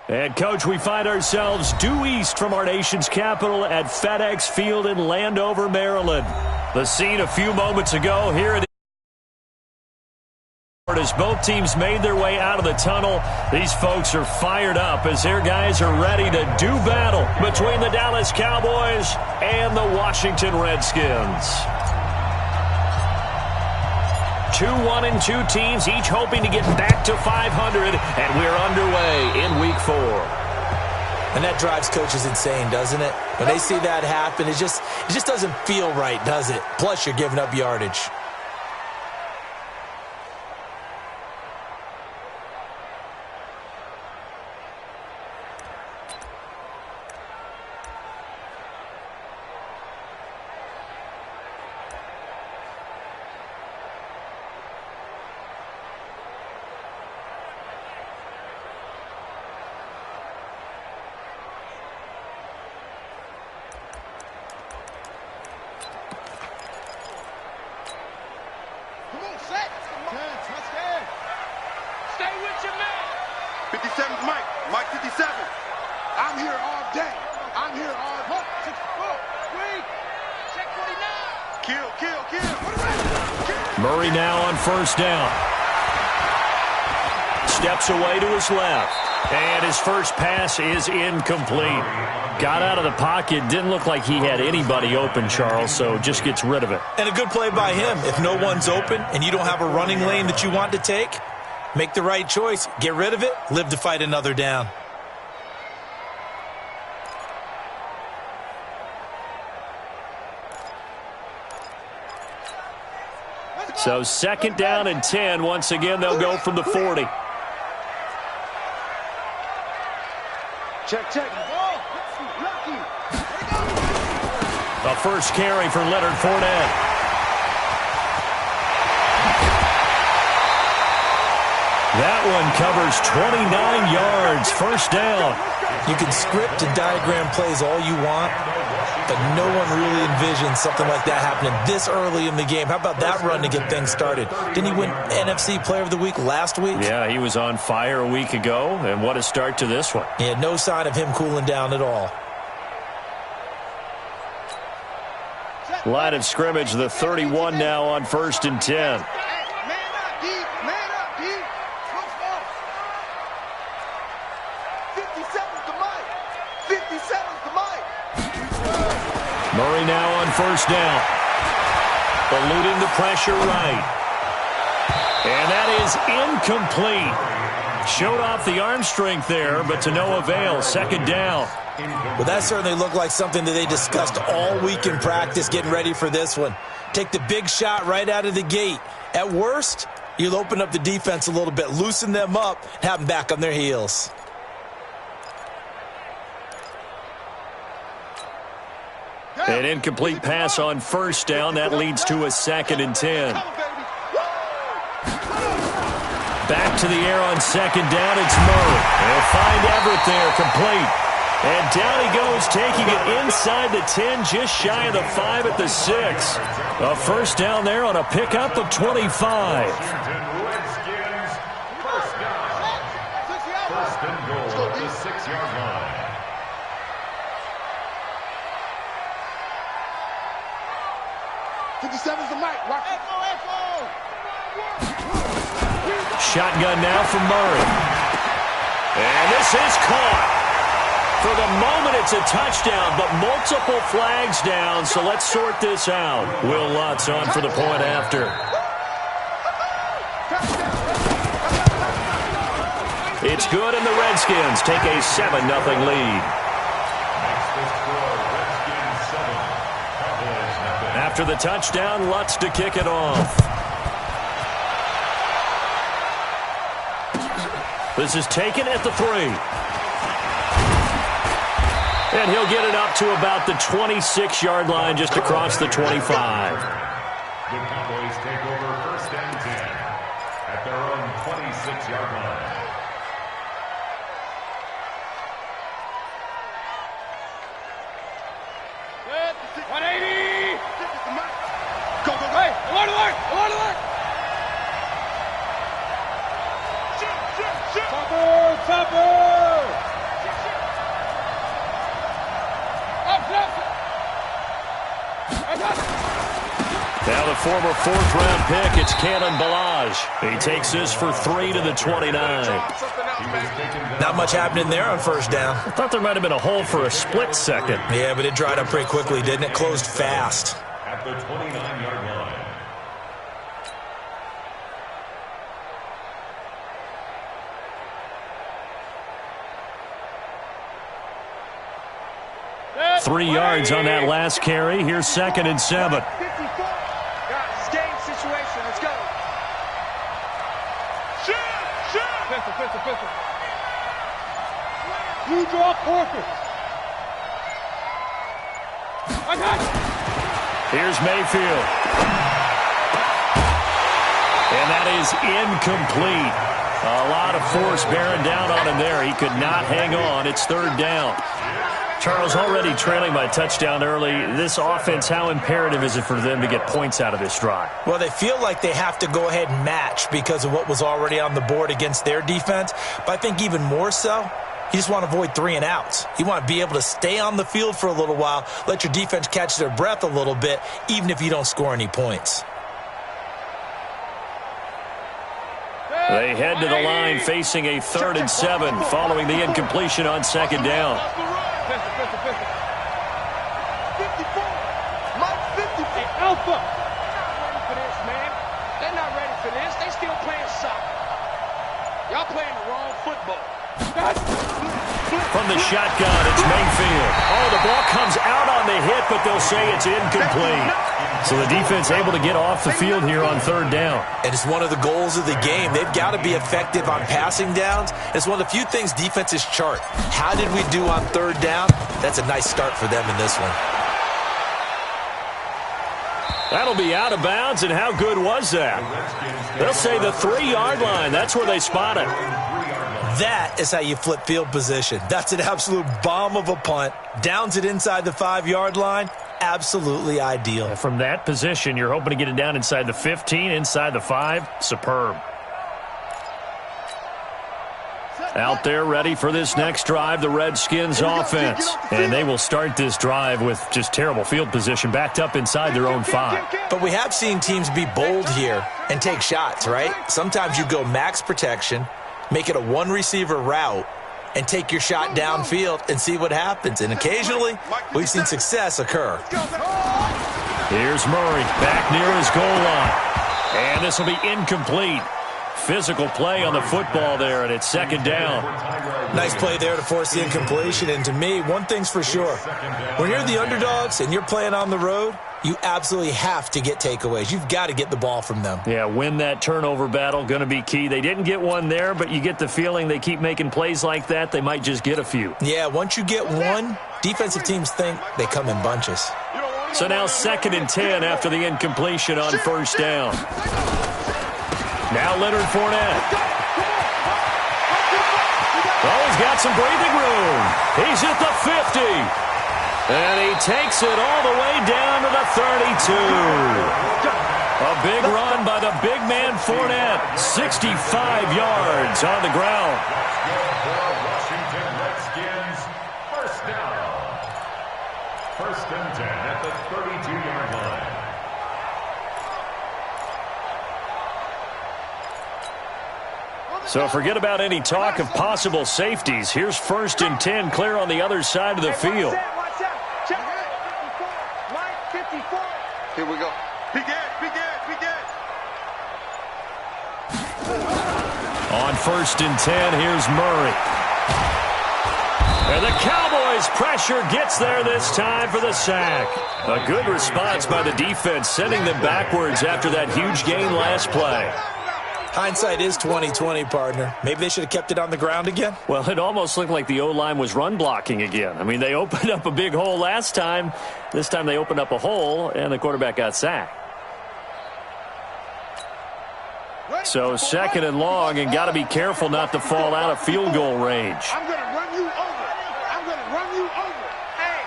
And, Coach, we find ourselves due east from our nation's capital at FedEx Field in Landover, Maryland. The scene a few moments ago here at as both teams made their way out of the tunnel. These folks are fired up as their guys are ready to do battle between the Dallas Cowboys and the Washington Redskins. 2-1-2 teams, each hoping to get back to 500, and we're underway in Week 4. And that drives coaches insane, doesn't it? When they see that happen, it just doesn't feel right, does it? Plus, you're giving up yardage. Stay with your man. 57's Mike. Mike 57. I'm here all day. I'm here all day. 64. Wait. Check 49. Kill, kill, kill. Murray now on first down. Steps away to his left. And his first pass is incomplete. Got out of the pocket. Didn't look like he had anybody open, Charles, so just gets rid of it. And a good play by him. If no one's open and you don't have a running lane that you want to take, make the right choice. Get rid of it. Live to fight another down. So 2nd down and 10. Once again, they'll go from the 40. Check, check. A first carry for Leonard Fournette. That one covers 29 yards. First down. You can script and diagram plays all you want, but no one really envisions something like that happening this early in the game. How about that run to get things started? Didn't he win NFC Player of the Week last week? Yeah, he was on fire a week ago, and what a start to this one. Yeah, no sign of him cooling down at all. Line of scrimmage, the 31 now on 1st and 10. Murray now on first down. Eluding the pressure right. And that is incomplete. Showed off the arm strength there, but to no avail. 2nd down. Well, that certainly looked like something that they discussed all week in practice getting ready for this one. Take the big shot right out of the gate. At worst, you'll open up the defense a little bit, loosen them up, have them back on their heels. An incomplete pass on first down. That leads to a 2nd and 10. Back to the air on 2nd down. It's Murray. They'll find Everett there, complete. And down he goes, taking it inside the 10, just shy of the 5 at the 6. A first down there on a pickup of 25. Redskins, first down. First and goal at the 6-yard line. '57's the mic. Watch it. Shotgun now from Murray. And this is caught. For the moment, it's a touchdown, but multiple flags down, so let's sort this out. Will Lutz on for the point after. It's good, and the Redskins take a 7-0 lead. After the touchdown, Lutz to kick it off. This is taken at the 3. And he'll get it up to about the 26-yard line, just across the 25. The Cowboys take over 1st and 10 at their own 26-yard line. Good. 180. Go, go, go. Hey, alert, alert, alert, alert. Shoot, shoot, shoot. Topper, topper. former fourth-round pick. It's Kalen Ballage. He takes this for 3 to the 29. Not much happening there on first down. I thought there might have been a hole for a split second. Yeah, but it dried up pretty quickly, didn't it? Closed fast. At the 29-yard line. Yeah. 3 yards on that last carry. Here's 2nd and 7. Guys, game situation. Let's go. Shoot! Pistol. You draw quarter. I got it. Here's Mayfield. And that is incomplete. A lot of force bearing down on him there. He could not hang on. It's 3rd down. Charles, already trailing by a touchdown early. This offense, how imperative is it for them to get points out of this drive? Well, they feel like they have to go ahead and match because of what was already on the board against their defense. But I think even more so, you just want to avoid 3 and outs. You want to be able to stay on the field for a little while, let your defense catch their breath a little bit, even if you don't score any points. They head to the line facing a 3rd and 7 following the incompletion on 2nd down. 54. Mike 54. Hey, Alpha. They're not ready for this, man. They're not ready for this. They still playing soccer. Y'all playing the wrong football. From the shotgun, it's Mayfield. Oh, the ball comes out on the hit, but they'll say it's incomplete. So the defense able to get off the field here on 3rd down. And it's one of the goals of the game. They've got to be effective on passing downs. It's one of the few things defenses chart. How did we do on 3rd down? That's a nice start for them in this one. That'll be out of bounds, and how good was that? They'll say the 3-yard line. That's where they spot it. That is how you flip field position. That's an absolute bomb of a punt. Downs it inside the 5-yard line. Absolutely ideal. From that position, you're hoping to get it down inside the 15, inside the 5. Superb. Out there ready for this next drive, the Redskins offense. And they will start this drive with just terrible field position, backed up inside their own 5. But we have seen teams be bold here and take shots, right? Sometimes you go max protection, make it a 1-receiver route, and take your shot downfield and see what happens. And occasionally, we've seen success occur. Here's Murray back near his goal line. And this will be incomplete. Physical play on the football there, and it's 2nd down. Nice play there to force the incompletion. And to me, one thing's for sure. When you're the underdogs and you're playing on the road, you absolutely have to get takeaways. You've got to get the ball from them. Yeah, win that turnover battle, going to be key. They didn't get one there, but you get the feeling they keep making plays like that, they might just get a few. Yeah, once you get one, defensive teams think they come in bunches. So now 2nd and 10 after the incompletion on 1st down. Now Leonard Fournette. Oh, he's got some breathing room. He's at the 50. And he takes it all the way down to the 32. A big run by the big man Fournette. 65 yards on the ground. Washington Redskins, 1st down. 1st and 10 at the 32-yard line. So forget about any talk of possible safeties. Here's 1st and 10 clear on the other side of the field. Watch out. Check. 54. Here we go. Big edge. On 1st and 10, here's Murray. And the Cowboys pressure gets there this time for the sack. A good response by the defense, sending them backwards after that huge gain last play. Hindsight is 20/20, partner. Maybe they should have kept it on the ground again. Well, it almost looked like the O-line was run blocking again. I mean, they opened up a big hole last time. This time they opened up a hole, and the quarterback got sacked. So 2nd and long, and got to be careful not to fall out of field goal range. I'm going to run you over. Hey,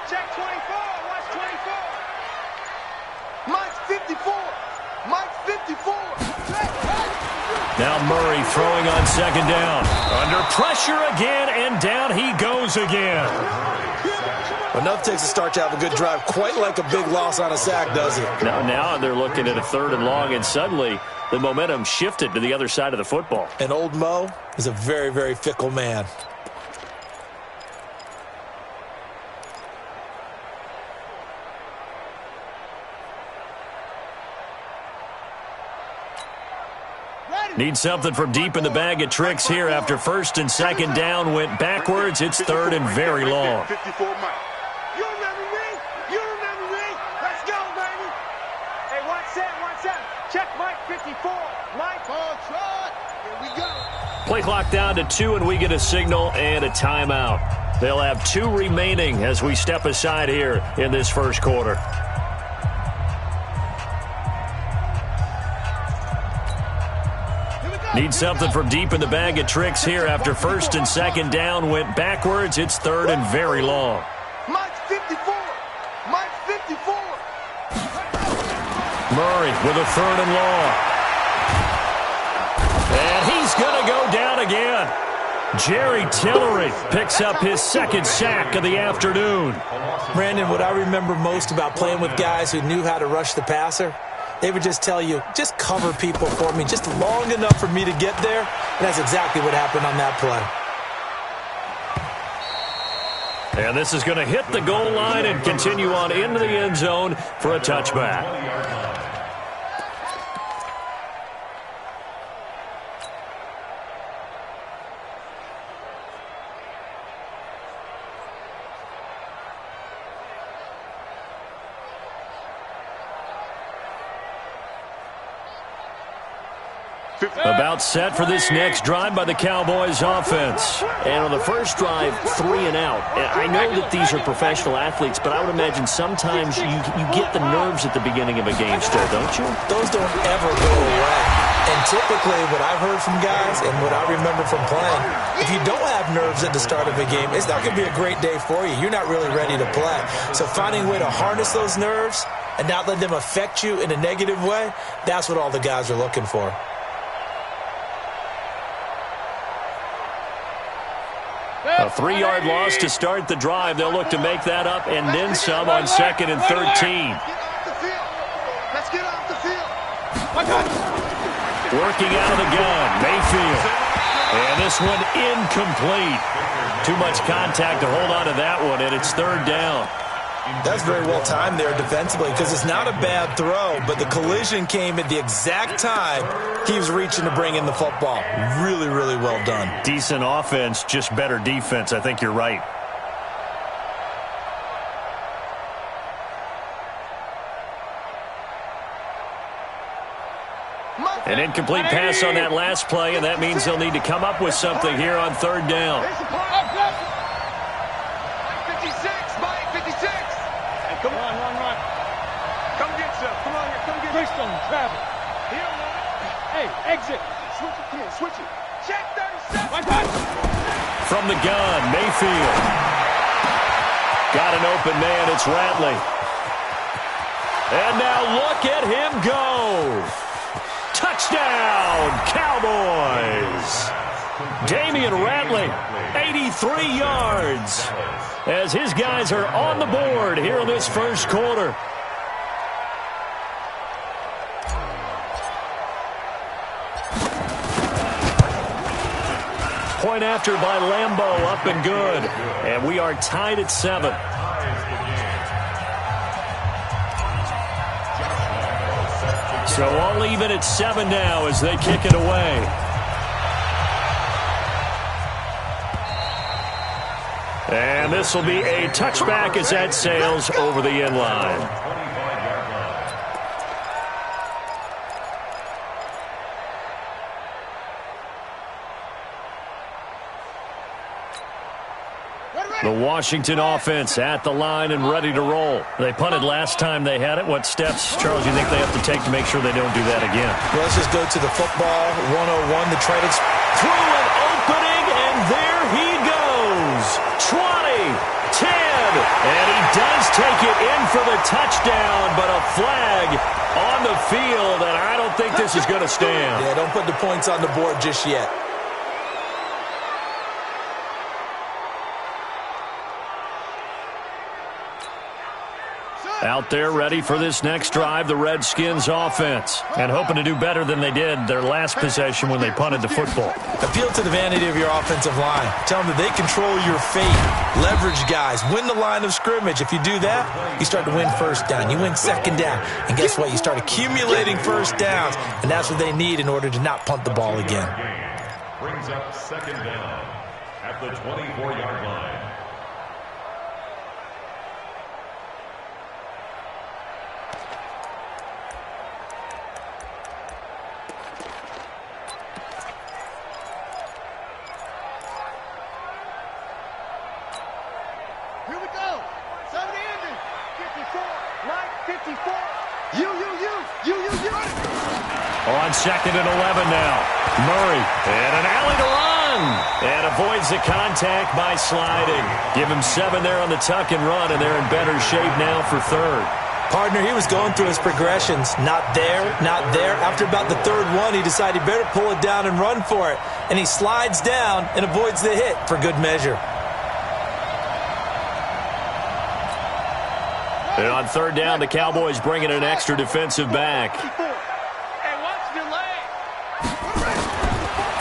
check 24. Watch 24. Mike's 54. Now Murray throwing on 2nd down. Under pressure again, and down he goes again. Enough takes to start to have a good drive, quite like a big loss on a sack, does it? Now they're looking at a 3rd and long, and suddenly the momentum shifted to the other side of the football. And old Mo is a very, very fickle man. Need something from deep in the bag of tricks here after 1st and 2nd down went backwards. It's 3rd and very long. 54 Mike. You remember me? You remember me? Let's go, baby. Hey, 1-7. Check Mike 54. Mike, ball shot. Here we go. Play clock down to 2, and we get a signal and a timeout. They'll have 2 remaining as we step aside here in this first quarter. Need something from deep in the bag of tricks here after 1st and 2nd down went backwards. It's 3rd and very long. Mike 54. Mike 54. Murray with a 3rd and long. And he's going to go down again. Jerry Tillery picks up his 2nd sack of the afternoon. Brandon, what I remember most about playing with guys who knew how to rush the passer, they would just tell you, just cover people for me just long enough for me to get there. And that's exactly what happened on that play. And this is going to hit the goal line and continue on into the end zone for a touchback. About set for this next drive by the Cowboys offense. And on the first drive, 3 and out. And I know that these are professional athletes, but I would imagine sometimes you get the nerves at the beginning of a game still, don't you? Those don't ever go away. And typically what I've heard from guys and what I remember from playing, if you don't have nerves at the start of a game, it's not going to be a great day for you. You're not really ready to play. So finding a way to harness those nerves and not let them affect you in a negative way, that's what all the guys are looking for. A 3-yard loss to start the drive. They'll look to make that up and then some on 2nd and 13. Let's get off the field. Working out of the gun, Mayfield. And this one incomplete. Too much contact to hold on to that one, and it's 3rd down. That's very well timed there defensively because it's not a bad throw, but the collision came at the exact time he was reaching to bring in the football. Really, really well done. Decent offense, just better defense. I think you're right. An incomplete pass on that last play, and that means they'll need to come up with something here on 3rd down. Come on, run. Come get some. Come on here. Come get Greystone, travel. Hey, exit. Switch it, kid. Switch it. Check 37. From the gun, Mayfield. Got an open man. It's Ratley. And now look at him go. Touchdown, Cowboys. Damian Ratley, 83 yards. As his guys are on the board here in this first quarter. Point after by Lambeau, up and good. And we are tied at 7. So all even at 7 now as they kick it away. And this will be a touchback as that sails over the end line. The Washington offense at the line and ready to roll. They punted last time they had it. What steps, Charles, you think they have to take to make sure they don't do that again? Well, let's just go to the football 101 to try to through an opening, and there he goes. 20, 10, and he does take it in for the touchdown, but a flag on the field, and I don't think this is going to stand. Yeah, don't put the points on the board just yet. Out there ready for this next drive, the Redskins offense. And hoping to do better than they did their last possession when they punted the football. Appeal to the vanity of your offensive line. Tell them that they control your fate. Leverage guys. Win the line of scrimmage. If you do that, you start to win first down. You win second down. And guess what? You start accumulating first downs. And that's what they need in order to not punt the ball again. Brings up second down at the 24-yard line. Here we go. 70 ending. 54. Mike, 54. You. On second and 11 now. Murray. And an alley to run. And avoids the contact by sliding. Give him 7 there on the tuck and run, and they're in better shape now for third. Partner, he was going through his progressions. Not there, not there. After about the third one, he decided he better pull it down and run for it. And he slides down and avoids the hit for good measure. And on third down, the Cowboys bring in an extra defensive back. Hey, watch your leg.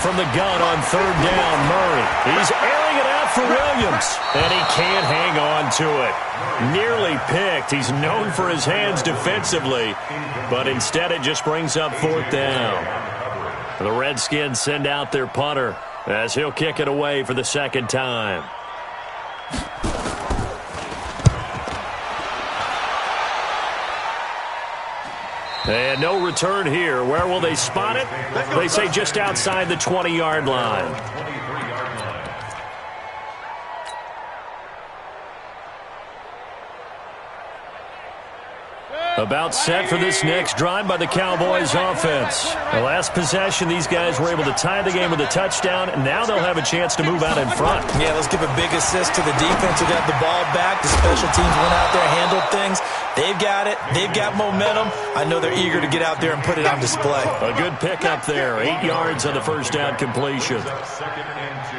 From the gun on third down, Murray. He's airing it out for Williams. And he can't hang on to it. Nearly picked. He's known for his hands defensively. But instead, it just brings up fourth down. The Redskins send out their punter as he'll kick it away for the second time. And no return here. Where will they spot it? They say just outside the 20-yard line. About set for this next drive by the Cowboys offense. The last possession, these guys were able to tie the game with a touchdown, and now they'll have a chance to move out in front. Yeah, let's give a big assist to the defense who got the ball back. The special teams went out there, handled things. They've got it. They've got momentum. I know they're eager to get out there and put it on display. A good pickup there. 8 yards on the first down completion. Second and 2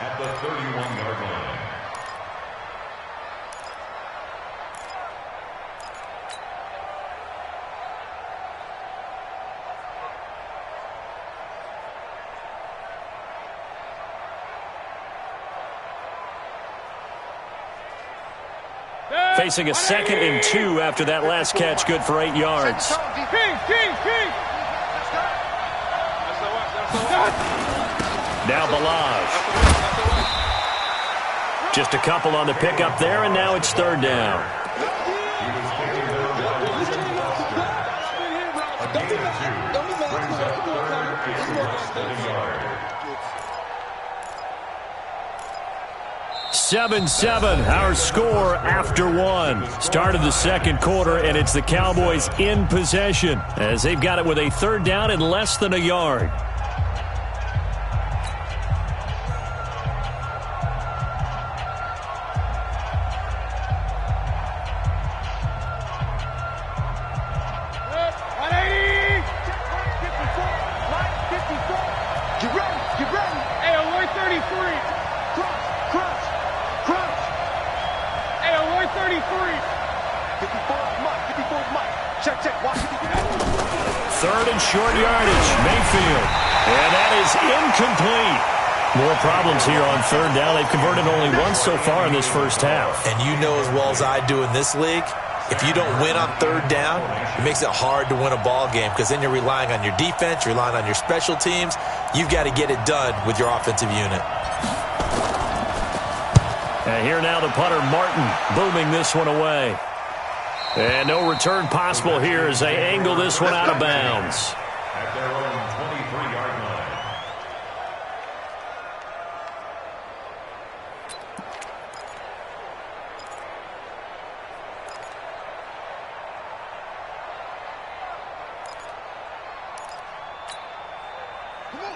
at the 31-yard line. Facing a second and 2 after that last catch, good for 8 yards. Now Balaj. Just a couple on the pickup there, and now it's third down. Seven, our score after one. Start of the second quarter, and it's the Cowboys in possession as they've got it with a third down and less than a yard. Third and short yardage, Mayfield. And that is incomplete. More problems here on third down. They've converted only once so far in this first half. And you know as well as I do in this league, if you don't win on third down, it makes it hard to win a ball game because then you're relying on your defense, you're relying on your special teams. You've got to get it done with your offensive unit. And here now the punter, Martin, booming this one away. And no return possible here as they angle this one out of bounds. At their own 23-yard line.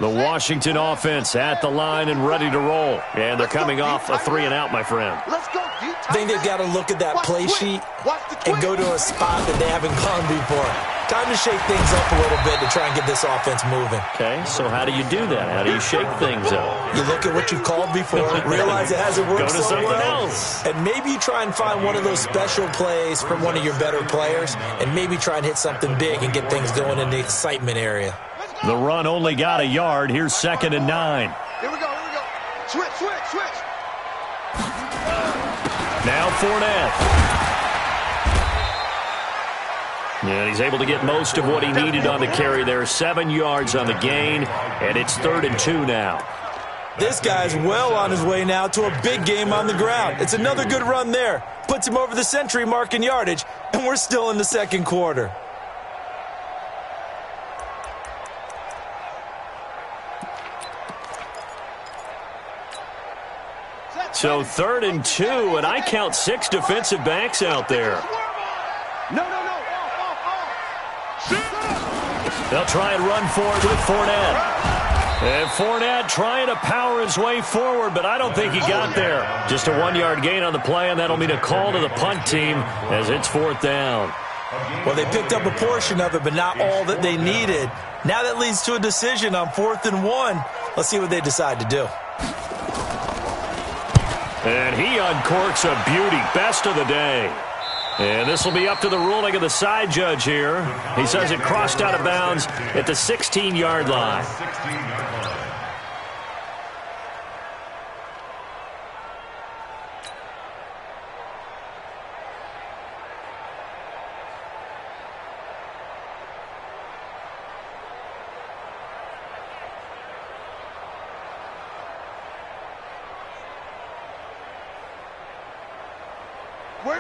The Washington offense at the line and ready to roll. And they're coming off a 3-and-out, my friend. Let's go. I think they've got to look at that play sheet and go to a spot that they haven't gone before. Time to shake things up a little bit to try and get this offense moving. Okay, so how do you do that? How do you shake things up? You look at what you've called before, realize it hasn't worked Go to so something well, else. and maybe you try and find one of those special plays from one of your better players, and maybe try and hit something big and get things going in the excitement area. The run only got a yard. Here's 2nd and 9. Here we go, here we go. Switch. Now Fournette. And he's able to get most of what he needed on the carry there. 7 yards on the gain, and it's 3rd and 2 now. This guy's well on his way now to a big game on the ground. It's another good run there. Puts him over the century mark in yardage, and we're still in the second quarter. So 3rd and 2, and I count 6 defensive backs out there. No. They'll try and run forward with Fournette. And Fournette trying to power his way forward, but I don't think he got there. Just a 1-yard gain on the play, and that'll mean a call to the punt team as it's 4th down. Well, they picked up a portion of it, but not all that they needed. Now that leads to a decision on 4th and 1. Let's see what they decide to do. And he uncorks a beauty, best of the day. And this will be up to the ruling of the side judge here. He says it crossed out of bounds at the 16-yard line.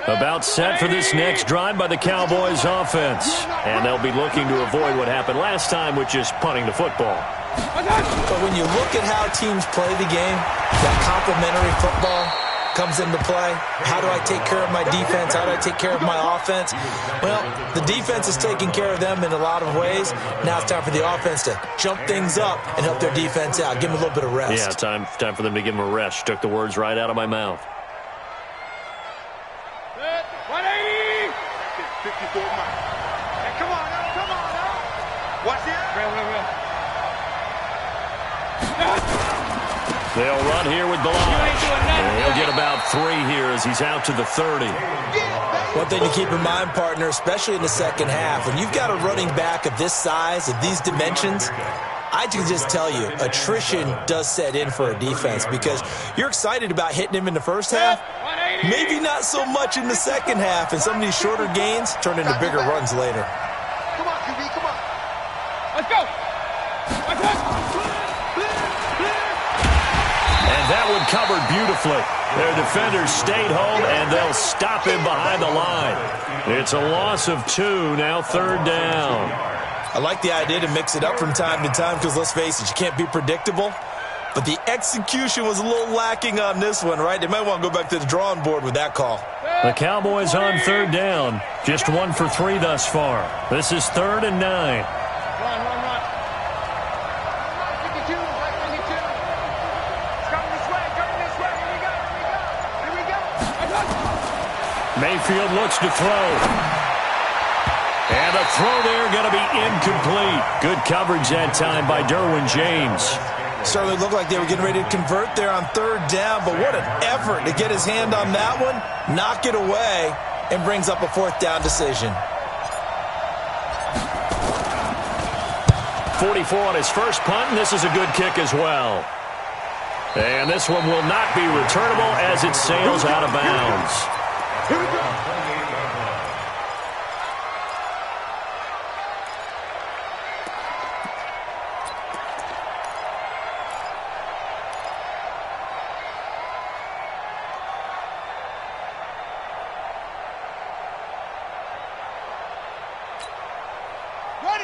About set for this next drive by the Cowboys offense. And they'll be looking to avoid what happened last time, which is punting the football. But when you look at how teams play the game, that complementary football comes into play. How do I take care of my defense? How do I take care of my offense? Well, the defense is taking care of them in a lot of ways. Now it's time for the offense to jump things up and help their defense out. Give them a little bit of rest. Yeah, time for them to give them a rest. Took the words right out of my mouth. 54 miles. Hey, come on now. Watch it. They'll run here with Balaj. And he'll get about 3 here as he's out to the 30. One thing to keep in mind, partner, especially in the second half, when you've got a running back of this size, of these dimensions, I can just tell you, attrition does set in for a defense because you're excited about hitting him in the first half, maybe not so much in the second half, and some of these shorter gains turn into bigger runs later. Come on, QB, come on. Let's go. And that one covered beautifully. Their defenders stayed home, and they'll stop him behind the line. It's a loss of 2, now 3rd down. I like the idea to mix it up from time to time because, let's face it, you can't be predictable. But the execution was a little lacking on this one, right? They might want to go back to the drawing board with that call. The Cowboys on 3rd down. Just 1 for 3 thus far. This is 3rd and 9. Run. 52, 52. It's coming this way. Here we go. Mayfield looks to throw. And the throw there going to be incomplete. Good coverage that time by Derwin James. Certainly looked like they were getting ready to convert there on 3rd down, but what an effort to get his hand on that one, knock it away, and brings up a 4th down decision. 44 on his first punt, and this is a good kick as well. And this one will not be returnable as it sails out of bounds. Here we go.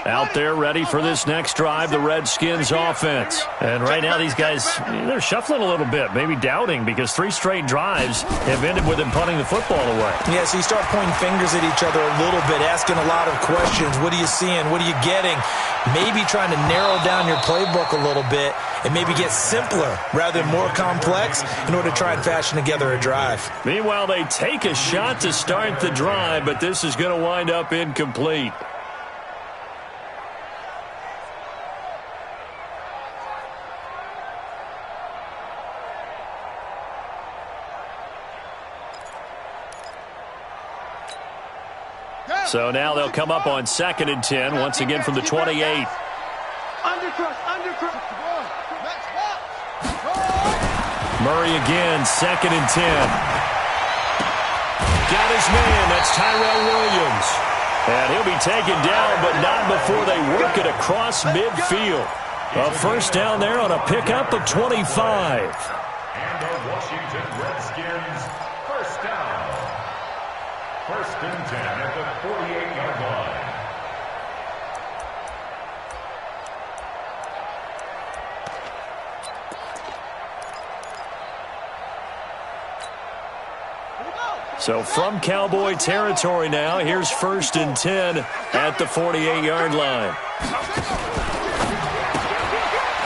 Out there ready for this next drive, the Redskins offense. And right now these guys, they're shuffling a little bit, maybe doubting because 3 straight drives have ended with them punting the football away. Yeah, so you start pointing fingers at each other a little bit, asking a lot of questions. What are you seeing? What are you getting? Maybe trying to narrow down your playbook a little bit and maybe get simpler rather than more complex in order to try and fashion together a drive. Meanwhile, they take a shot to start the drive, but this is going to wind up incomplete. So now they'll come up on 2nd and 10, once again from the 28. Murray again, 2nd and 10. Got his man, that's Tyrell Williams. And he'll be taken down, but not before they work it across midfield. A first down there on a pickup of 25. And the Washington Redskins, first down. 1st and 10 at the 48-yard line. So from Cowboy territory now, here's 1st and 10 at the 48-yard line.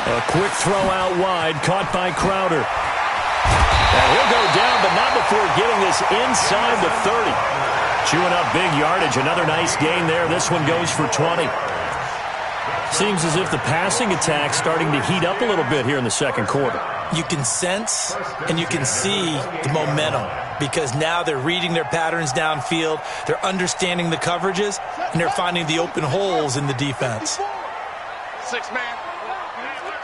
A quick throw out wide, caught by Crowder. And he'll go down, but not before getting this inside the 30. Chewing up big yardage, another nice gain there. This one goes for 20. Seems as if the passing attack's starting to heat up a little bit here in the second quarter. You can sense and you can see the momentum because now they're reading their patterns downfield, they're understanding the coverages, and they're finding the open holes in the defense. 6 man.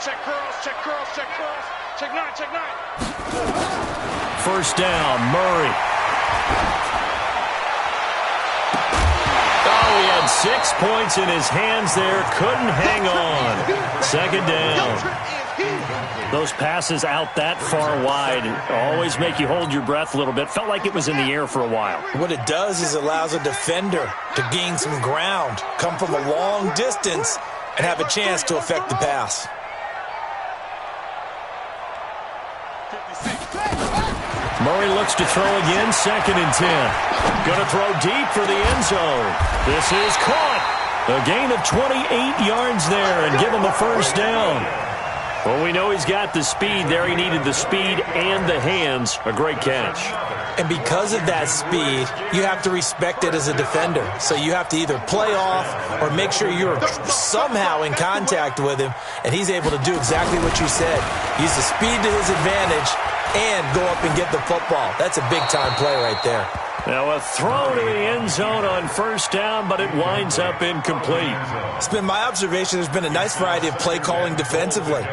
Check curls, check curls, check curls. Check 9, check 9. First down, Murray. Oh, he had 6 points in his hands there. Couldn't hang on. Second down. Those passes out that far wide always make you hold your breath a little bit. Felt like it was in the air for a while. What it does is it allows a defender to gain some ground, come from a long distance, and have a chance to affect the pass. Murray looks to throw again, 2nd and 10. Going to throw deep for the end zone. This is caught. A gain of 28 yards there and give him a first down. Well, we know he's got the speed there. He needed the speed and the hands. A great catch. And because of that speed, you have to respect it as a defender. So you have to either play off or make sure you're somehow in contact with him, and he's able to do exactly what you said. Use the speed to his advantage and go up and get the football. That's a big-time play right there. Now a throw to the end zone on first down, but it winds up incomplete. It's been my observation there's been a nice variety of play calling defensively.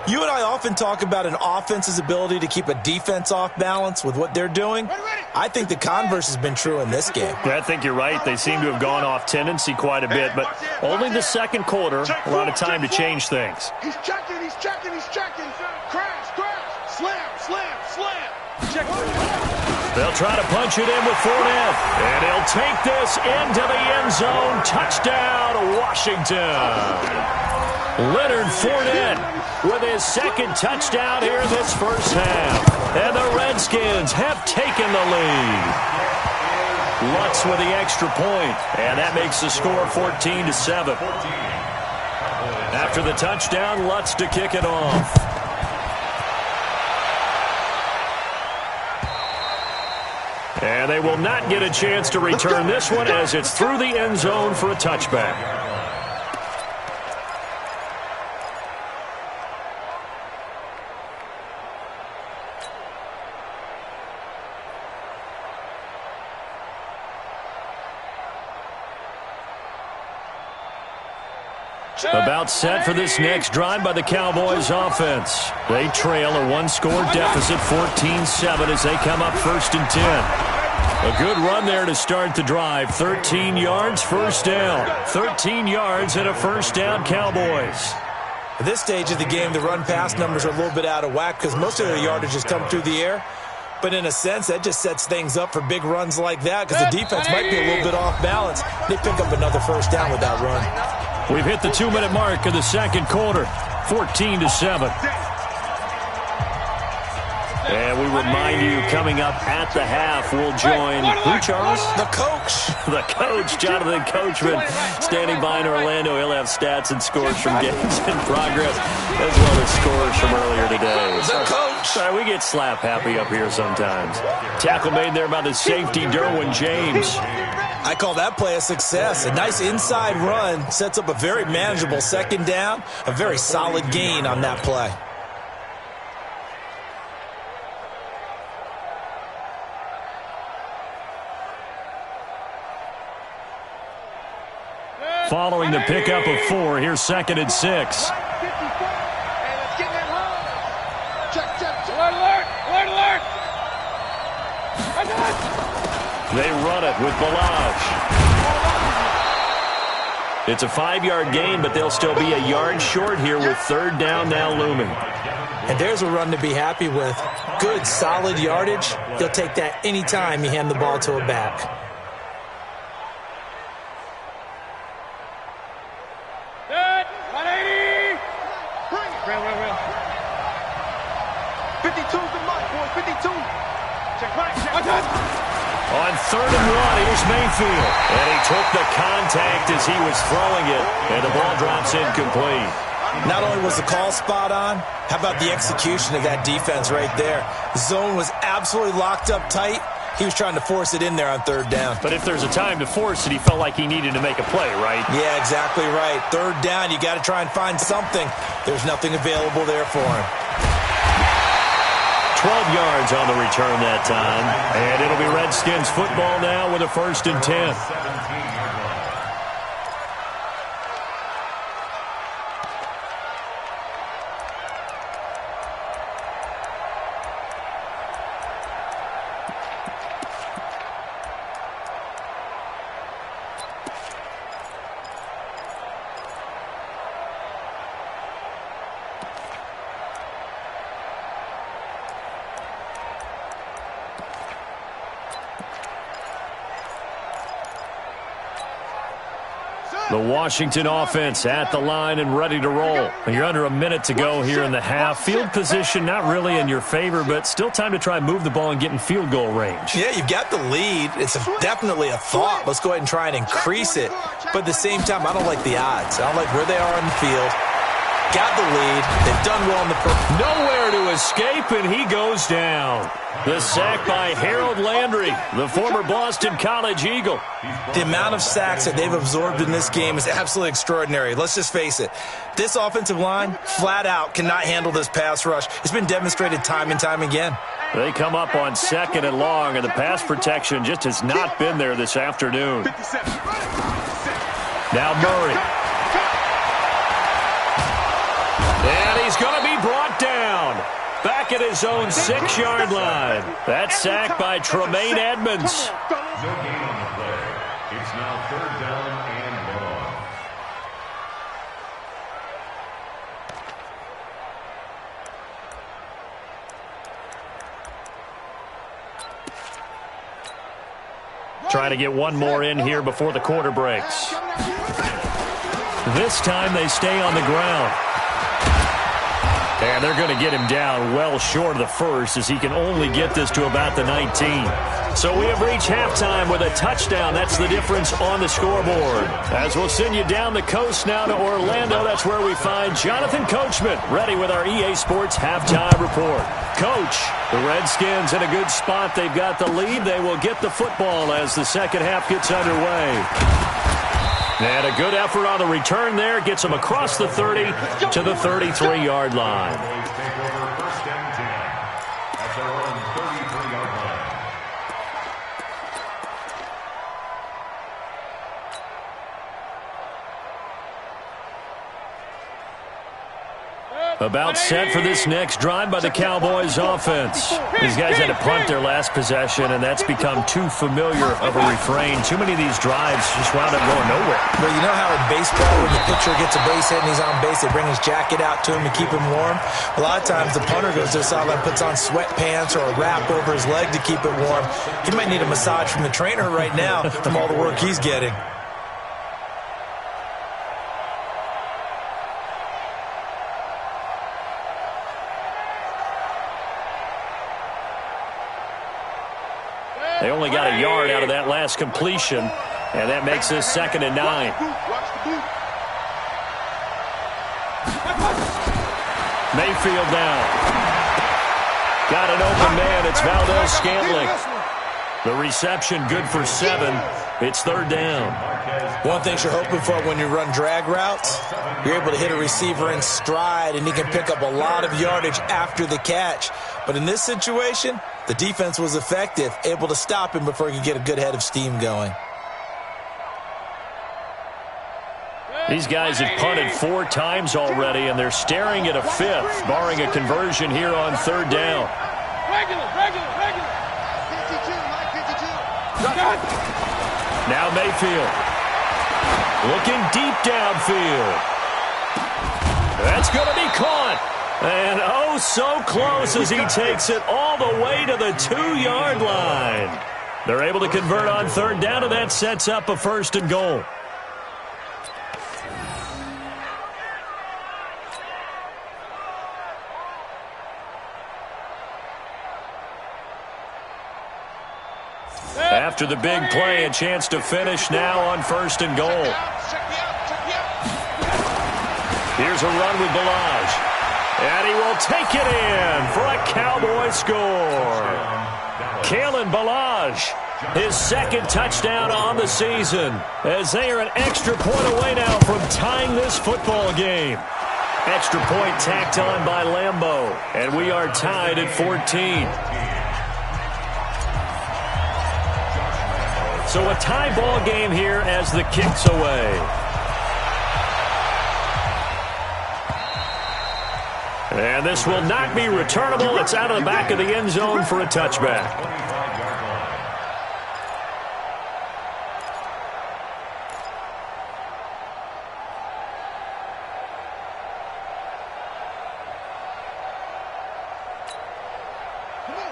You and I often talk about an offense's ability to keep a defense off balance with what they're doing. I think the converse has been true in this game. Yeah, I think you're right. They seem to have gone off tendency quite a bit, but only the second quarter, a lot of time to change things. He's checking, he's checking, he's checking. Crash, crash, slam, slam, slam. Check. They'll try to punch it in with Fournette, and he'll take this into the end zone. Touchdown, Washington. Leonard Fournette with his second touchdown here this first half. And the Redskins have taken the lead. Lutz with the extra point, and that makes the score 14-7. After the touchdown, Lutz to kick it off. And they will not get a chance to return this one as it's through the end zone for a touchback. About set for this next drive by the Cowboys offense. They trail a one-score deficit, 14-7, as they come up 1st and 10. A good run there to start the drive. 13 yards, first down. 13 yards and a first down, Cowboys. At this stage of the game, the run-pass numbers are a little bit out of whack because most of their yardage has come through the air. But in a sense, that just sets things up for big runs like that because the defense might be a little bit off balance. They pick up another first down with that run. We've hit the 2-minute mark of the second quarter, 14-7. And we remind you, coming up at the half, we'll join who, Charles? The coach. The coach, Jonathan Coachman, standing by in Orlando. He'll have stats and scores from games in progress, as well as scores from earlier today. The coach. Sorry, we get slap happy up here sometimes. Tackle made there by the safety, Derwin James. I call that play a success. A nice inside run sets up a very manageable second down, a very solid gain on that play. Following the pickup of 4, here's 2nd and 6. They run it with Balaj. It's a 5-yard gain, but they'll still be a yard short here with 3rd down now looming. And there's a run to be happy with. Good, solid yardage. He'll take that any time you hand the ball to a back. Good. 180. Real. 52's the mark, boys. 52. Check right. On 3rd and 1, here's Mayfield. And he took the contact as he was throwing it, and the ball drops incomplete. Not only was the call spot on, how about the execution of that defense right there? The zone was absolutely locked up tight. He was trying to force it in there on 3rd down. But if there's a time to force it, he felt like he needed to make a play, right? Yeah, exactly right. 3rd down, you got to try and find something. There's nothing available there for him. 12 yards on the return that time. And it'll be Redskins football now with a 1st and 10. The Washington offense at the line and ready to roll. You're under a minute to go here in the half. Field position not really in your favor, but still time to try and move the ball and get in field goal range. Yeah, you've got the lead. It's definitely a thought. Let's go ahead and try and increase it. But at the same time, I don't like the odds. I don't like where they are on the field. Got the lead. They've done well in the nowhere to escape, and he goes down. The sack by Harold Landry, the former Boston College Eagle. The amount of sacks that they've absorbed in this game is absolutely extraordinary. Let's just face it. This offensive line, flat out, cannot handle this pass rush. It's been demonstrated time and time again. They come up on 2nd and long, and the pass protection just has not been there this afternoon. Now Murray. And he's going to be brought down. Back at his own 6-yard line. That sack by Tremaine Edmonds. No gain on the play. It's now 3rd down and long. Trying to get one more in here before the quarter breaks. This time they stay on the ground. And they're going to get him down well short of the first as he can only get this to about the 19. So we have reached halftime with a touchdown. That's the difference on the scoreboard. As we'll send you down the coast now to Orlando, that's where we find Jonathan Coachman ready with our EA Sports halftime report. Coach, the Redskins in a good spot. They've got the lead. They will get the football as the second half gets underway. And a good effort on the return there. Gets them across the 30 to the 33-yard line. Take over 1st and 10. At their own 33-yard line. About set for this next drive by the Cowboys offense. These guys had to punt their last possession, and that's become too familiar of a refrain. Too many of these drives just wound up going nowhere. But you know how in baseball, when the pitcher gets a base hit and he's on base, they bring his jacket out to him to keep him warm? A lot of times the punter goes to the sideline, puts on sweatpants or a wrap over his leg to keep it warm. He might need a massage from the trainer right now from all the work he's getting. They only got a yard out of that last completion, and that makes this 2nd and 9. Mayfield now. Got an open man. It's Valdez-Scantling. The reception good for 7. It's 3rd down. One thing you're hoping for when you run drag routes, you're able to hit a receiver in stride, and he can pick up a lot of yardage after the catch. But in this situation, the defense was effective, able to stop him before he could get a good head of steam going. These guys have punted 4 times already, and they're staring at a 5th, barring a conversion here on 3rd down. Regular. 52, Mike, 52. Now Mayfield. Looking deep downfield. That's going to be caught. And oh, so close as he takes it all the way to the 2-yard line. They're able to convert on 3rd down, and that sets up a 1st and goal. After the big play, a chance to finish now on 1st and goal. Here's a run with Balaj. And he will take it in for a Cowboy score. Kalen Balaj, his 2nd touchdown on the season, as they are an extra point away now from tying this football game. Extra point tacked on by Lambeau, and we are tied at 14. So a tie ball game here as the kick's away. And this will not be returnable. It's out of the back of the end zone for a touchback.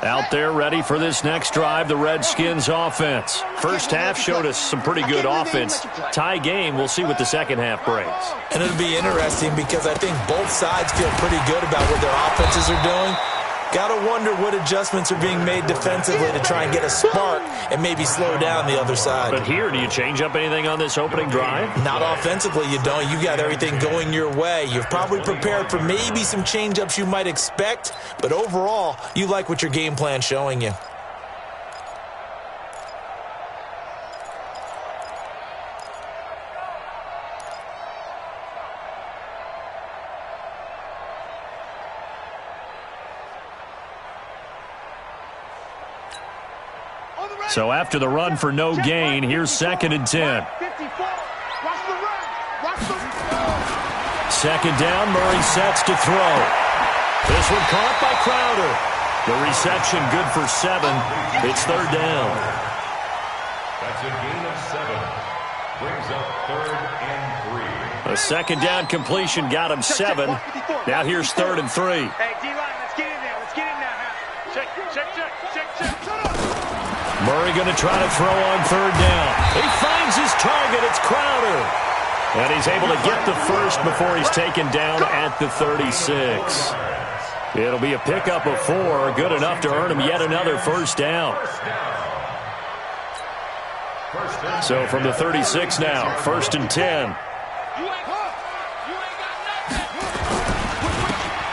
Out there ready for this next drive, the Redskins offense. First half showed us some pretty good offense. Tie game, we'll see what the second half brings. And it'll be interesting because I think both sides feel pretty good about what their offenses are doing. Got to wonder what adjustments are being made defensively to try and get a spark and maybe slow down the other side. But here, do you change up anything on this opening drive? Not offensively, you don't. You got everything going your way. You've probably prepared for maybe some change-ups you might expect, but overall, you like what your game plan's showing you. So after the run for no gain, here's 2nd and 10. 2nd down, Murray sets to throw. This one caught by Crowder. The reception good for 7. It's 3rd down. That's a gain of 7. Brings up 3rd and 3. A 2nd down completion got him 7. Now here's 3rd and 3. Hey, D-line, let's get in there. Let's get in there. Check. Murray going to try to throw on 3rd down. He finds his target. It's Crowder. And he's able to get the first before he's taken down at the 36. It'll be a pickup of 4. Good enough to earn him yet another 1st down. So from the 36 now, 1st and 10.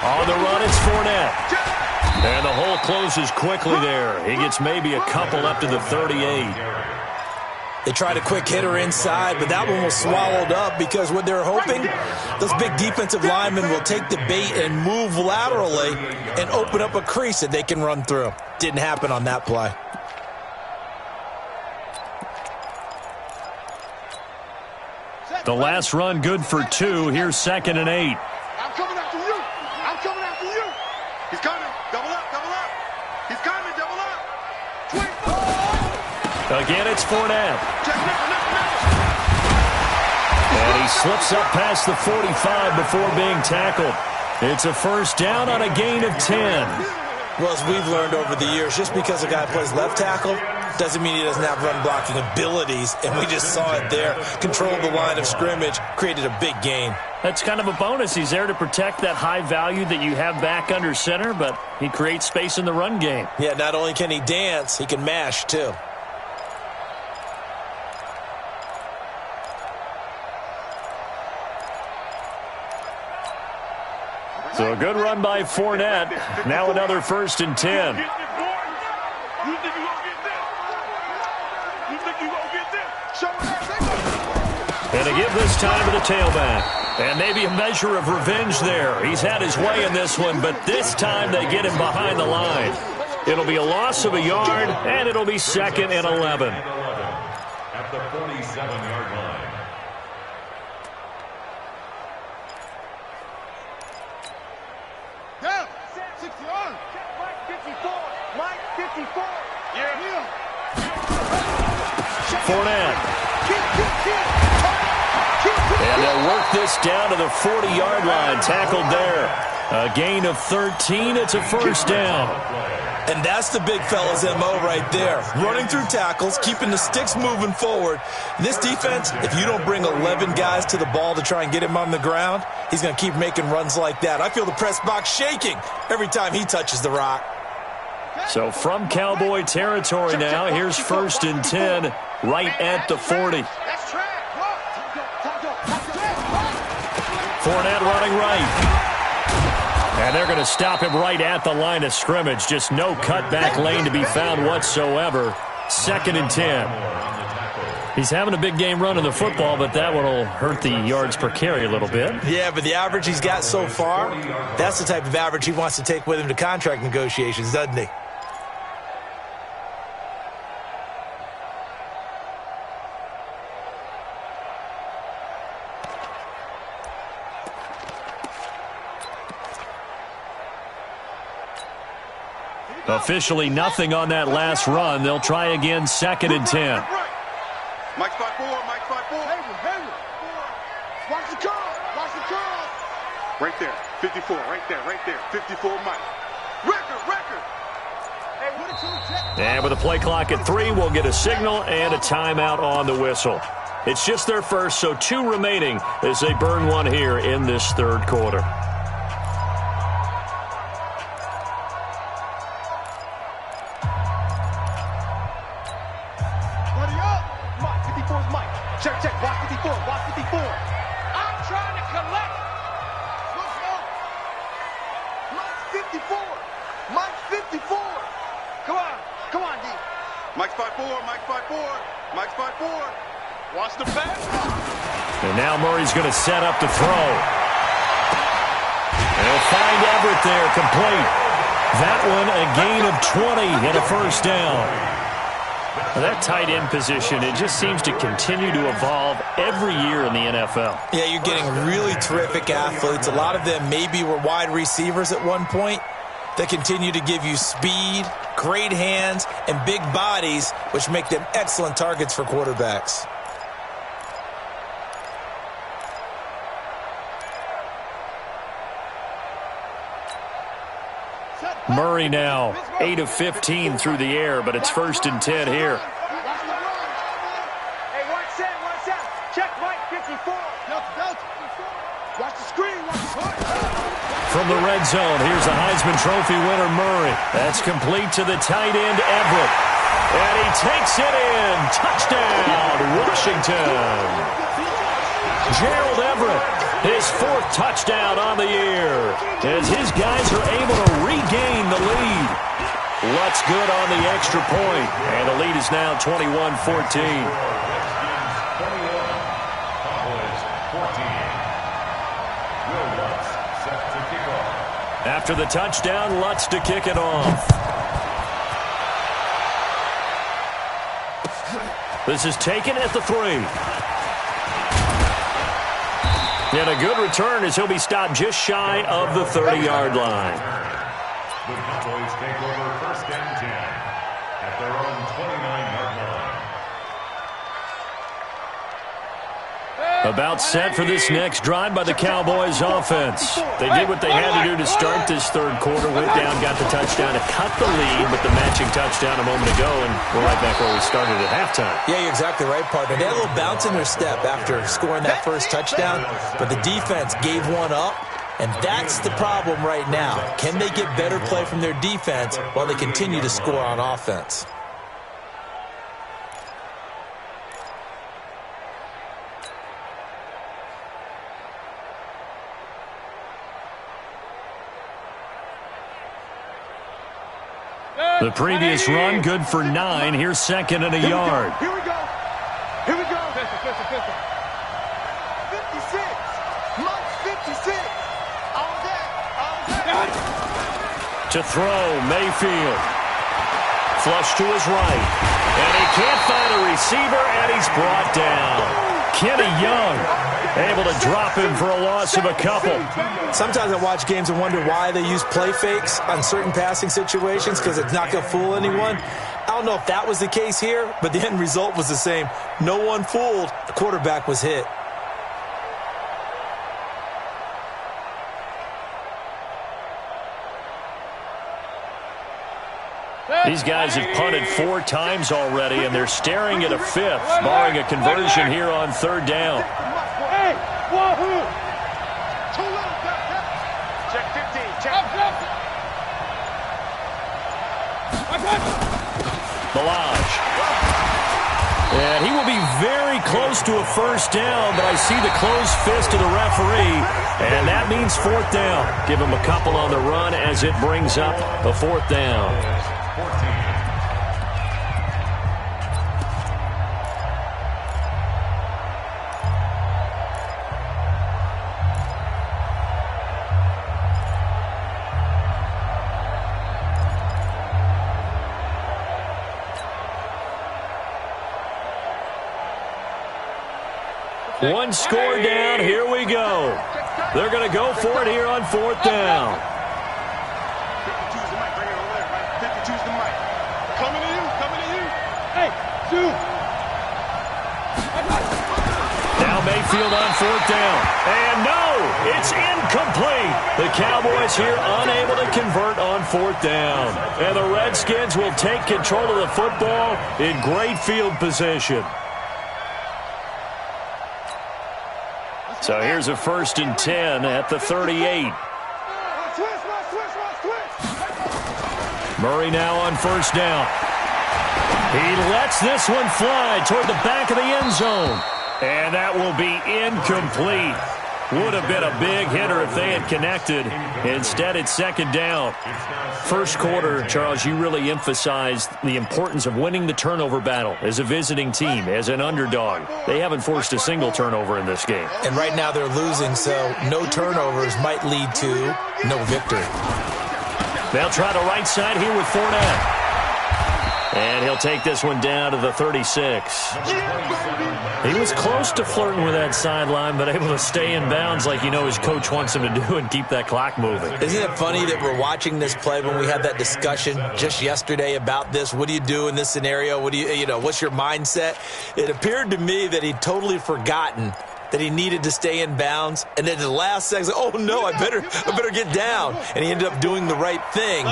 On the run, it's Fournette. And the hole closes quickly there. He gets maybe a couple up to the 38. They tried a quick hitter inside, but that one was swallowed up because what they're hoping, those big defensive linemen will take the bait and move laterally and open up a crease that they can run through. Didn't happen on that play. The last run good for 2. Here's 2nd and 8. I'm coming after you. He's coming. Double up. He's coming. Double up. Again, it's Fournette. And he slips up past the 45 before being tackled. It's a 1st down on a gain of 10. Well, as we've learned over the years, just because a guy plays left tackle doesn't mean he doesn't have run-blocking abilities, and we just saw it there. Controlled the line of scrimmage, created a big gain. That's kind of a bonus. He's there to protect that high value that you have back under center, but he creates space in the run game. Yeah, not only can he dance, he can mash, too. So a good run by Fournette. Now another 1st and 10. And a give this time to the tailback. And maybe a measure of revenge there. He's had his way in this one, but this time they get him behind the line. It'll be a loss of a yard, and it'll be 2nd and 11. At the 47-yard line. Fournette. And they'll work this down to the 40-yard line. Tackled there. A gain of 13. It's a first down. And that's the big fella's MO right there. Running through tackles, keeping the sticks moving forward. This defense, if you don't bring 11 guys to the ball to try and get him on the ground, he's going to keep making runs like that. I feel the press box shaking every time he touches the rock. So from Cowboy territory now, here's 1st and 10 right at the 40. Fournette running right. And they're going to stop him right at the line of scrimmage. Just no cutback lane to be found whatsoever. 2nd and 10. He's having a big game running the football, but that one will hurt the yards per carry a little bit. Yeah, but the average he's got so far, that's the type of average he wants to take with him to contract negotiations, doesn't he? Officially nothing on that last run. They'll try again, 2nd and 10. Mike 5-4, Mike 5-4. Watch the curl, watch the curl. Right there, 54, right there, 54 Mike. Record. And with a play clock at 3, we'll get a signal and a timeout on the whistle. It's just their first, so 2 remaining as they burn one here in this 3rd quarter. Check, watch 54, watch 54. I'm trying to collect. Let's go. Mike's 54. Mike's 54. Come on, D. Mike's 5-4, Mike's 5-4. Mike's 5-4. Watch the pass. And now Murray's going to set up to throw. They'll find Everett there, complete. That one a gain of 20 and a first down. That tight end position, it just seems to continue to evolve every year in the NFL. Yeah, you're getting really terrific athletes. A lot of them maybe were wide receivers at one point that continue to give you speed, great hands, and big bodies, which make them excellent targets for quarterbacks. Murray now 8 of 15 through the air, but it's 1st and 10 here. Hey, watch that. Check Mike 54. Watch the screen. From the red zone, here's the Heisman Trophy winner, Murray. That's complete to the tight end, Everett. And he takes it in. Touchdown, Washington. Gerald Everett, his 4th touchdown on the year, as his guys are able to regain the lead. Lutz good on the extra point, and the lead is now 21-14. After the touchdown, Lutz to kick it off. This is taken at the 3. And a good return as he'll be stopped just shy of the 30-yard line. The Cowboys take over 1st and 10 at their own 29-yard line. About set for this next drive by the Cowboys offense. They did what they had to do to start this 3rd quarter. Went down, got the touchdown to cut the lead with the matching touchdown a moment ago, and we're right back where we started at halftime. Yeah, you're exactly right, partner. They had a little bounce in their step after scoring that first touchdown, but the defense gave one up, and that's the problem right now. Can they get better play from their defense while they continue to score on offense? The previous run, good for 9. Here's 2nd and a yard. Here we go. Pistol. 56. Mike's 56. All that. To throw, Mayfield. Flush to his right. And he can't find a receiver, and he's brought down. Kenny Young. able to drop him for a loss of a couple. Sometimes I watch games and wonder why they use play fakes on certain passing situations, because it's not going to fool anyone. I don't know if that was the case here, but the end result was the same. No one fooled. The quarterback was hit. These guys have punted 4 times already, and they're staring at a 5th, barring a conversion here on 3rd down. Hey, wahoo! Too little, check 15, check. Balaj. And he will be very close to a 1st down, but I see the closed fist of the referee, and that means 4th down. Give him a couple on the run as it brings up a 4th down. 14. One score down. Here we go. They're going to go for it here on 4th down. 52's the mic, bring it over there, right? 52's the mic. Coming to you, coming to you. Hey, dude. Now Mayfield on 4th down. And no, it's incomplete. The Cowboys here unable to convert on 4th down. And the Redskins will take control of the football in great field position. So here's a 1st and 10 at the 38. Murray now on 1st down. He lets this one fly toward the back of the end zone. And that will be incomplete. Would have been a big hitter if they had connected. Instead, it's 2nd down. First quarter, Charles, you really emphasized the importance of winning the turnover battle as a visiting team, as an underdog. They haven't forced a single turnover in this game. And right now they're losing, so no turnovers might lead to no victory. They'll try the right side here with Fournette. And he'll take this one down to the 36. He was close to flirting with that sideline, but able to stay in bounds like his coach wants him to do and keep that clock moving. Isn't it funny that we're watching this play when we had that discussion just yesterday about this? What do you do in this scenario? What do what's your mindset? It appeared to me that he'd totally forgotten that he needed to stay in bounds, and then the last second, oh no, I better get down. And he ended up doing the right thing.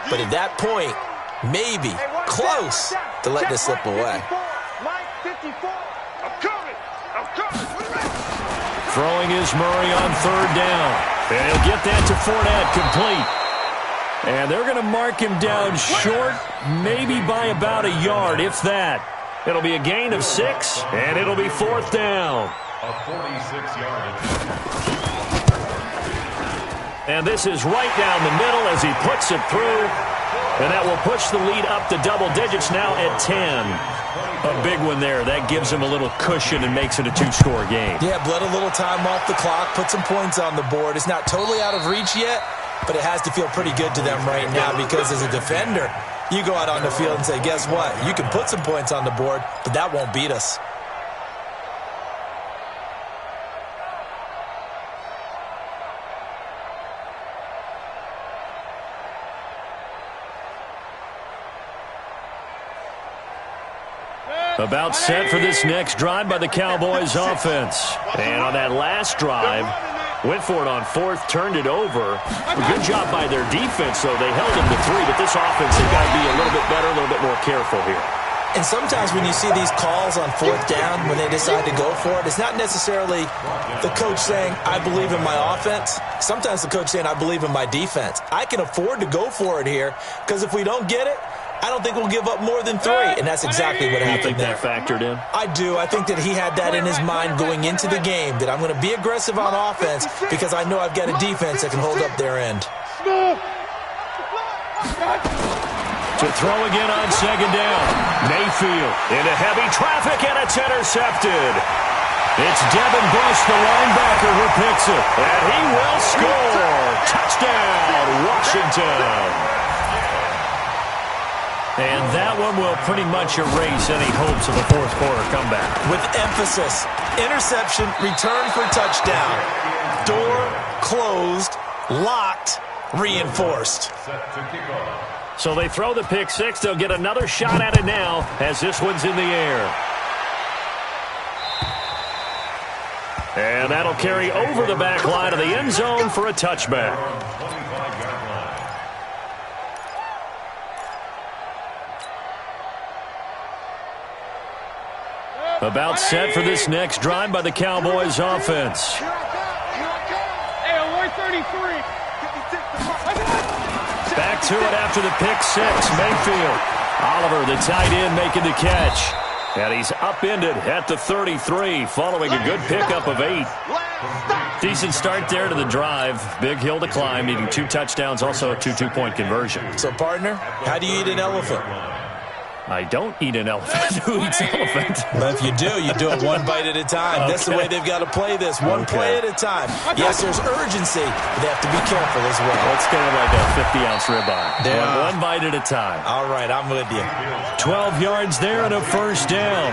But at that point, maybe close to let this slip away. Throwing is Murray on 3rd down. And he'll get that to Fournette, complete. And they're going to mark him down short, maybe by about a yard, if that. It'll be a gain of 6, and it'll be 4th down. A 46-yard. And this is right down the middle as he puts it through. And that will push the lead up to double digits now at 10. A big one there. That gives him a little cushion and makes it a 2-score game. Yeah, bled a little time off the clock, put some points on the board. It's not totally out of reach yet, but it has to feel pretty good to them right now because as a defender, you go out on the field and say, guess what? You can put some points on the board, but that won't beat us. About set for this next drive by the Cowboys offense. And on that last drive, went for it on 4th, turned it over. A good job by their defense, though. They held him to 3, but this offense, they've got to be a little bit better, a little bit more careful here. And sometimes when you see these calls on 4th down, when they decide to go for it, it's not necessarily the coach saying, I believe in my offense. Sometimes the coach saying, I believe in my defense. I can afford to go for it here because if we don't get it, I don't think we'll give up more than 3, and that's exactly what happened there. You think that factored in? I do. I think that he had that in his mind going into the game, that I'm going to be aggressive on offense because I know I've got a defense that can hold up their end. To throw again on 2nd down. Mayfield into heavy traffic, and it's intercepted. It's Devin Bush, the linebacker, who picks it, and he will score. Touchdown, Washington. And that one will pretty much erase any hopes of a fourth quarter comeback. With emphasis, interception, return for touchdown. Door closed, locked, reinforced. So they throw the pick six. They'll get another shot at it now as this one's in the air. And that'll carry over the back line of the end zone for a touchback. About set for this next drive by the Cowboys offense. Hey, alert 33. Back to it after the pick six. Mayfield. Oliver, the tight end, making the catch. And he's upended at the 33 following a good pickup of 8. Decent start there to the drive. Big hill to climb, needing 2 touchdowns, also a 2-2-point conversion. So, partner, how do you eat an elephant? I don't eat an elephant. Who eats elephant? But if you do it one bite at a time. Okay. That's the way they've got to play this. One play at a time. Yes, there's urgency, but they have to be careful as well. It's kind of like a 50-ounce ribeye. One bite at a time. All right, I'm with you. 12 yards there and a first down.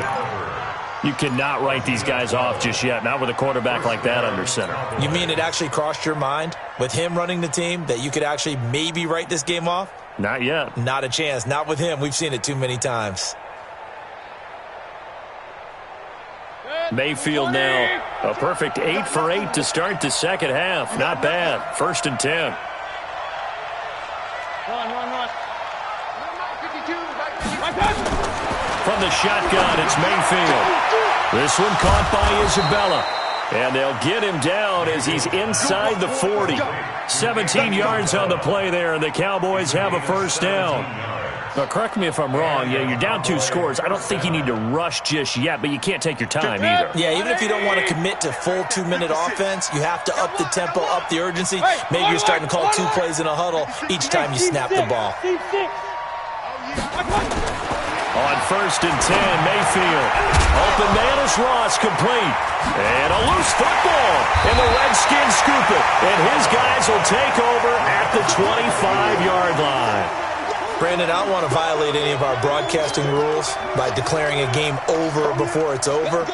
You cannot write these guys off just yet, not with a quarterback like that under center. You mean it actually crossed your mind with him running the team that you could actually maybe write this game off? Not yet. Not a chance. Not with him. We've seen it too many times. Mayfield now a perfect 8 for 8 to start the second half. Not bad. 1st and 10. Run. From the shotgun, it's Mayfield. This one caught by Isabella. And they'll get him down as he's inside the 40. 17 yards on the play there, and the Cowboys have a first down. Now, correct me if I'm wrong. Yeah, you're down 2 scores. I don't think you need to rush just yet, but you can't take your time either. Yeah, even if you don't want to commit to full 2-minute offense, you have to up the tempo, up the urgency. Maybe you're starting to call 2 plays in a huddle each time you snap the ball. On 1st and 10, Mayfield. Open man is Ross, complete. And a loose football. And the Redskins scoop it. And his guys will take over at the 25-yard line. Brandon, I don't want to violate any of our broadcasting rules by declaring a game over before it's over.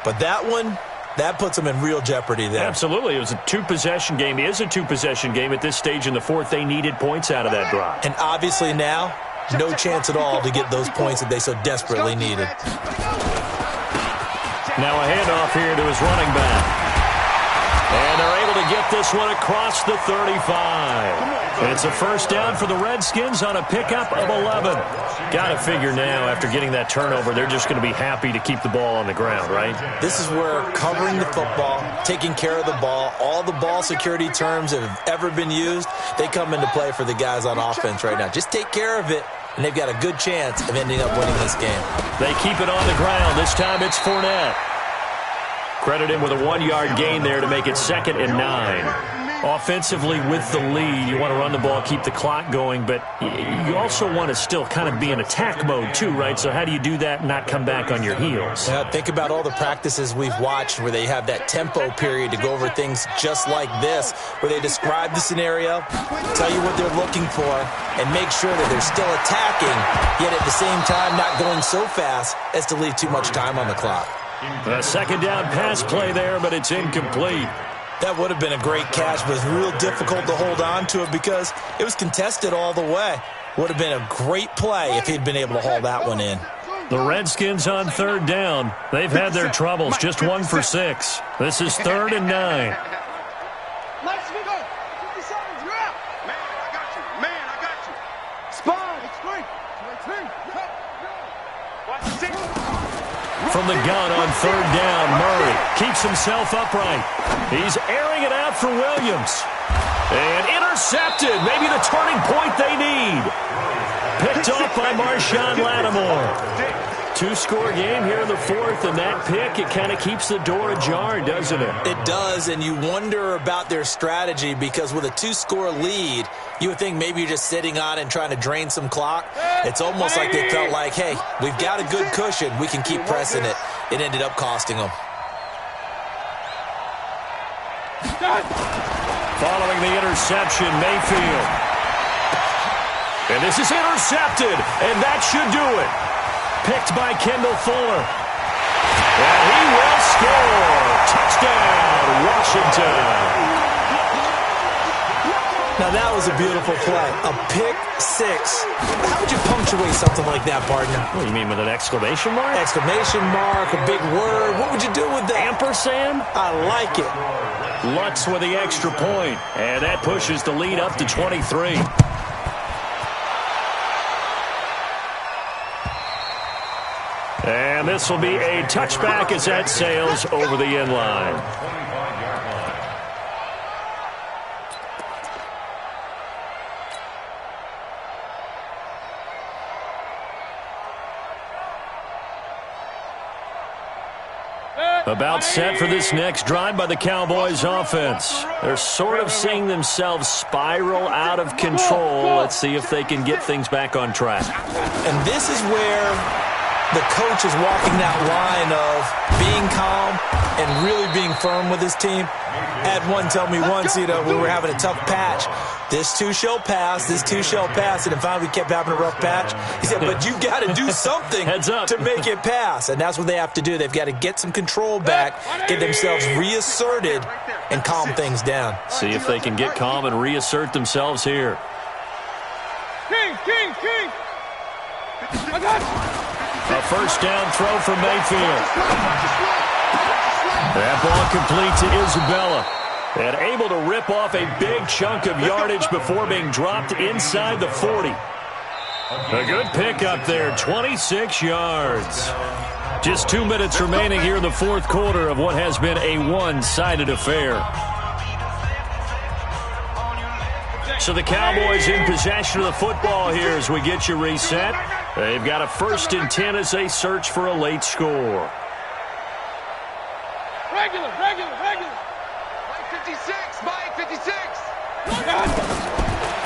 But that one, that puts them in real jeopardy there. Absolutely. It was a 2-possession game. It is a 2-possession game at this stage in the 4th. They needed points out of that drive. And obviously now, no chance at all to get those points that they so desperately needed. Now a handoff here to his running back. And they're able to get this one across the 35. It's a first down for the Redskins on a pickup of 11. Got to figure now, after getting that turnover, they're just going to be happy to keep the ball on the ground, right? This is where covering the football, taking care of the ball, all the ball security terms that have ever been used, they come into play for the guys on offense right now. Just take care of it, and they've got a good chance of ending up winning this game. They keep it on the ground. This time it's Fournette. Credit him with a 1-yard gain there to make it 2nd and 9. Offensively with the lead, you want to run the ball, keep the clock going, but you also want to still kind of be in attack mode too, right? So how do you do that and not come back on your heels? Yeah, think about all the practices we've watched where they have that tempo period to go over things just like this, where they describe the scenario, tell you what they're looking for, and make sure that they're still attacking, yet at the same time not going so fast as to leave too much time on the clock. A 2nd down pass play there, but it's incomplete. That would have been a great catch, but it's real difficult to hold on to it because it was contested all the way. Would have been a great play if he'd been able to haul that one in. The Redskins on 3rd down. They've had their troubles, just 1 for 6. This is 3rd and 9. Let's go. 57's up. Man, I got you. Spine. It's free. From the gun on 3rd down, Murray keeps himself upright. He's airing it out for Williams. And intercepted. Maybe the turning point they need. Picked off by Marshawn Lattimore. 2-score game here in the 4th, and that pick, it kind of keeps the door ajar, doesn't it? It does, and you wonder about their strategy because with a 2-score lead, you would think maybe you're just sitting on and trying to drain some clock. It's almost like they felt like, hey, we've got a good cushion. We can keep pressing it. It ended up costing them. Following the interception, Mayfield. And this is intercepted, and that should do it. Picked by Kendall Fuller. And he will score. Touchdown, Washington. Now, that was a beautiful play. A pick six. How would you punctuate something like that, partner? What do you mean, with an exclamation mark? Exclamation mark, a big word. What would you do with that? Ampersand? I like it. Lutz with the extra point. And that pushes the lead up to 23. And this will be a touchback as that sails over the end line. About set for this next drive by the Cowboys offense. They're sort of seeing themselves spiral out of control. Let's see if they can get things back on track. And this is where the coach is walking that line of being calm and really being firm with his team. Had one tell me once, we were having a tough patch. This too shall pass, this too shall pass. And finally we kept having a rough patch. He said, but you've got to do something to make it pass. And that's what they have to do. They've got to get some control back, get themselves reasserted, and calm things down. See if they can get calm and reassert themselves here. King. A first down throw for Mayfield. That ball complete to Isabella. And able to rip off a big chunk of yardage before being dropped inside the 40. A good pickup there, 26 yards. Just 2 minutes remaining here in the fourth quarter of what has been a one-sided affair. So the Cowboys in possession of the football here as we get you reset. They've got a 1st and 10 as they search for a late score. Regular. Mike 56, Mike 56.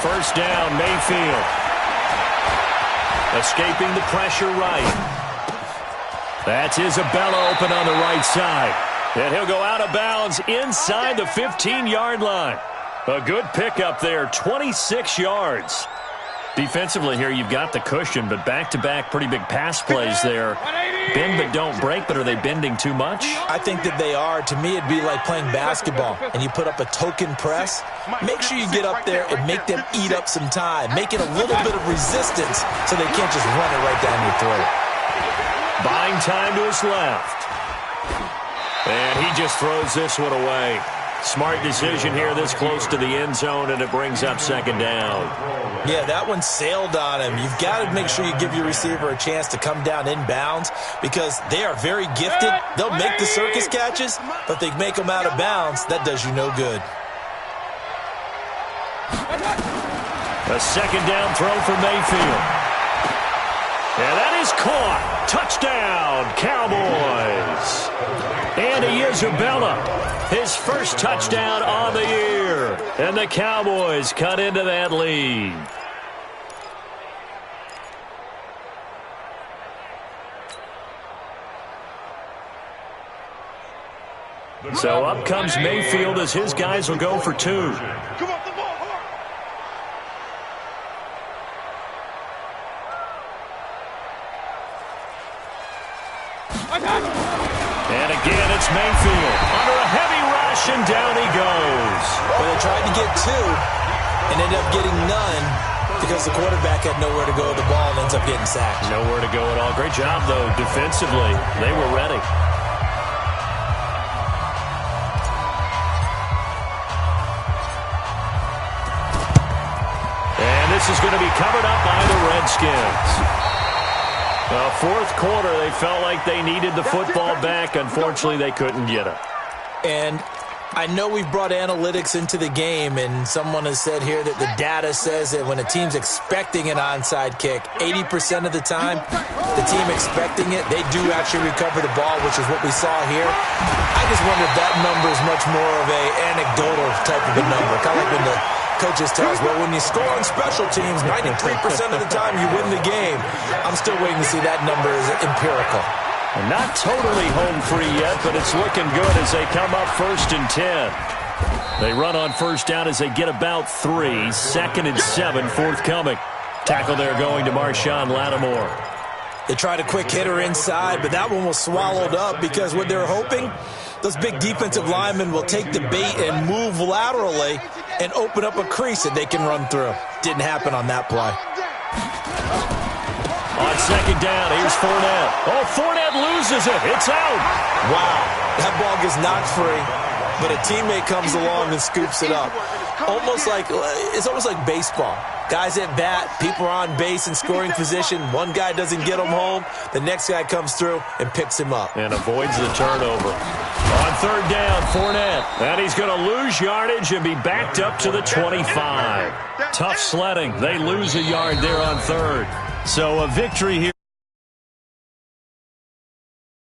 First down, Mayfield. Escaping the pressure right. That's Isabella open on the right side. And he'll go out of bounds inside the 15-yard line. A good pickup there, 26 yards. Defensively here, you've got the cushion, but back-to-back pretty big pass plays there. Bend but don't break, but are they bending too much? I think that they are. To me, it'd be like playing basketball, and you put up a token press. Make sure you get up there and make them eat up some time. Make it a little bit of resistance so they can't just run it right down your throat. Buying time to his left. And he just throws this one away. Smart decision here this close to the end zone, and it brings up second down. Yeah, that one sailed on him. You've got to make sure you give your receiver a chance to come down inbounds because they are very gifted. They'll make the circus catches, but they make them out of bounds. That does you no good. A second down throw for Mayfield. And that is caught. Touchdown, Cowboys. Andy Isabella, his first touchdown on the year. And the Cowboys cut into that lead. So up comes Mayfield as his guys will go for 2. Come off the ball, And again, it's Mayfield under a heavy rush, and down he goes. Well, they tried to get 2 and ended up getting none because the quarterback had nowhere to go with the ball and ends up getting sacked. Nowhere to go at all. Great job, though, defensively. They were ready. And this is going to be covered up by the Redskins. Fourth quarter, they felt like they needed the football back. Unfortunately, they couldn't get it. And I know we've brought analytics into the game, and someone has said here that the data says that when a team's expecting an onside kick, 80% of the time, the team expecting it, they do actually recover the ball, which is what we saw here. I just wonder if that number is much more of a anecdotal type of a number, kind of like when the coaches tell us, well, when you score on special teams, 93% of the time you win the game. I'm still waiting to see that number as empirical. Not totally home free yet, but it's looking good as they come up 1st and 10. They run on first down as they get about 3. 2nd and 7 forthcoming. Tackle there going to Marshawn Lattimore. They tried a quick hitter inside, but that one was swallowed up because what they're hoping, those big defensive linemen will take the bait and move laterally and open up a crease that they can run through. Didn't happen on that play. On second down, here's Fournette. Oh, Fournette loses it. It's out. Wow, that ball gets knocked free, but a teammate comes along and scoops it up. It's almost like baseball. Guys at bat, people are on base in scoring position. One guy doesn't get him home. The next guy comes through and picks him up. And avoids the turnover. On third down, Fournette. And he's going to lose yardage and be backed up to the 25. Tough sledding. They lose a yard there on third. So a victory here.